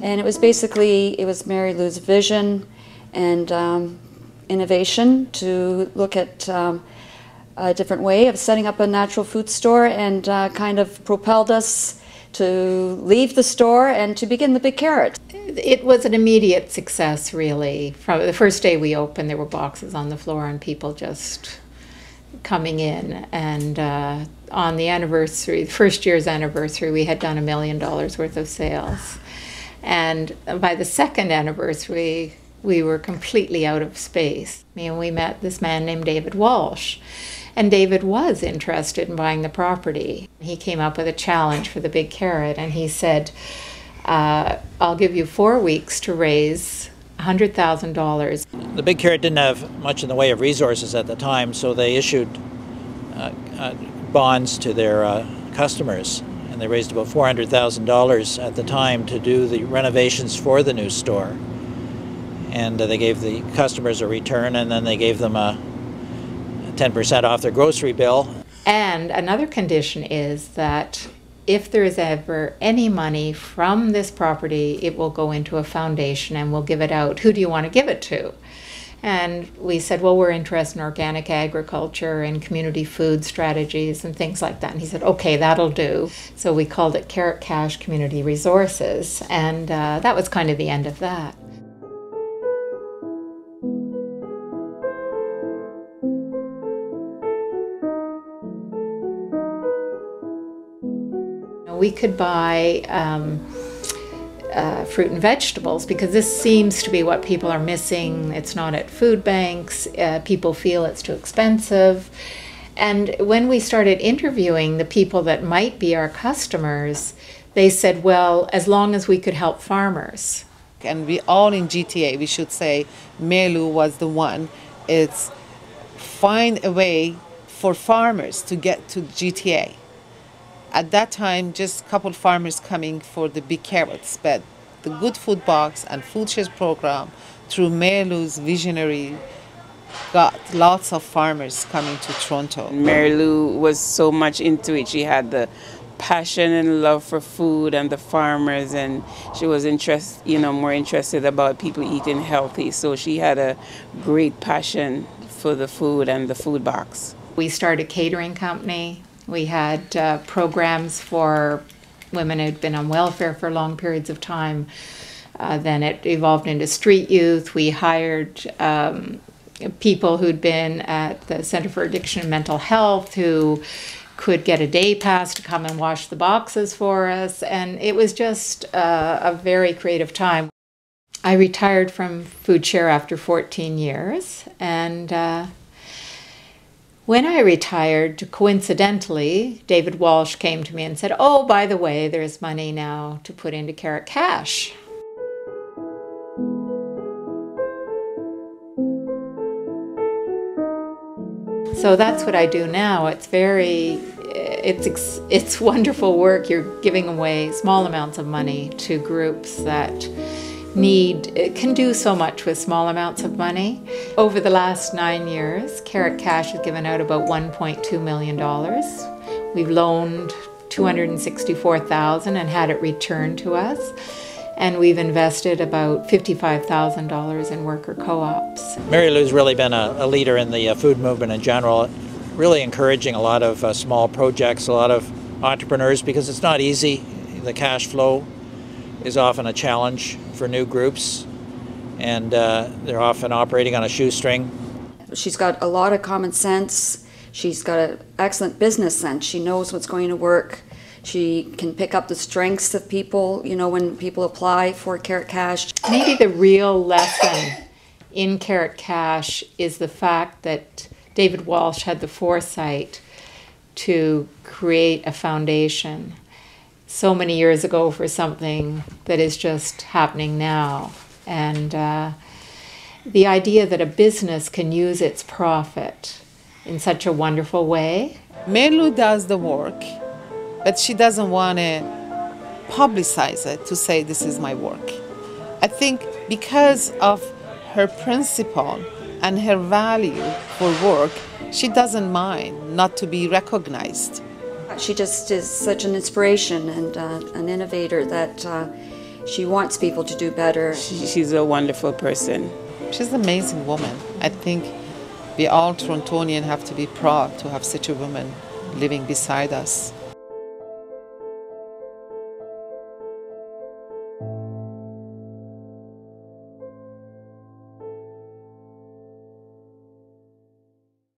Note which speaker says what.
Speaker 1: And it was basically, it was Mary Lou's vision and innovation to look at a different way of setting up a natural food store, and kind of propelled us to leave the store and to begin the Big Carrot.
Speaker 2: It was an immediate success, really. From the first day we opened, there were boxes on the floor and people just coming in. And on the anniversary, the first year's anniversary, we had done $1 million worth of sales. And by the second anniversary, we were completely out of space. I mean, we met this man named David Walsh. And David was interested in buying the property. He came up with a challenge for the Big Carrot, and he said, I'll give you 4 weeks to raise $100,000.
Speaker 3: The Big Carrot didn't have much in the way of resources at the time, so they issued bonds to their customers, and they raised about $400,000 at the time to do the renovations for the new store. And they gave the customers a return, and then they gave them a 10% off their grocery bill.
Speaker 2: And another condition is that if there is ever any money from this property, it will go into a foundation and we'll give it out. Who do you want to give it to? And we said, well, we're interested in organic agriculture and community food strategies and things like that. And he said, okay, that'll do. So we called it Carrot Cash Community Resources, and that was kind of the end of that. We could buy fruit and vegetables, because this seems to be what people are missing. It's not at food banks. People feel it's too expensive. And when we started interviewing the people that might be our customers, they said, well, as long as we could help farmers.
Speaker 4: And we all in GTA, we should say, Mary Lou was the one. It's find a way for farmers to get to GTA. At that time, just a couple farmers coming for the Big Carrots, but the Good Food Box and Food Shares program, through Mary Lou's visionary, got lots of farmers coming to Toronto.
Speaker 5: Mary Lou was so much into it. She had the passion and love for food and the farmers, and she was more interested about people eating healthy. So she had a great passion for the food and the food box.
Speaker 2: We started a catering company. We had programs for women who'd been on welfare for long periods of time. Then it evolved into street youth. We hired people who'd been at the Center for Addiction and Mental Health who could get a day pass to come and wash the boxes for us. And it was just a very creative time. I retired from Food Share after 14 years. And when I retired, coincidentally, David Walsh came to me and said, oh, by the way, there's money now to put into Carrot Cash. So that's what I do now. It's wonderful work. You're giving away small amounts of money to groups that can do so much with small amounts of money. Over the last 9 years, Carrot Cash has given out about $1.2 million. We've loaned $264,000 and had it returned to us. And we've invested about $55,000 in worker co-ops.
Speaker 3: Mary Lou's really been a leader in the food movement in general, really encouraging a lot of small projects, a lot of entrepreneurs, because it's not easy. The cash flow is often a challenge for new groups, and they're often operating on a shoestring.
Speaker 1: She's got a lot of common sense. She's got an excellent business sense. She knows what's going to work. She can pick up the strengths of people, when people apply for Carrot Cash.
Speaker 2: Maybe the real lesson in Carrot Cash is the fact that David Walsh had the foresight to create a foundation so many years ago for something that is just happening now. And the idea that a business can use its profit in such a wonderful way.
Speaker 4: Mary Lou does the work, but she doesn't want to publicize it to say this is my work. I think because of her principle and her value for work, she doesn't mind not to be recognized.
Speaker 1: She just is such an inspiration and an innovator that She wants people to do better.
Speaker 5: She's a wonderful person.
Speaker 4: She's an amazing woman. I think we all Torontonians have to be proud to have such a woman living beside us.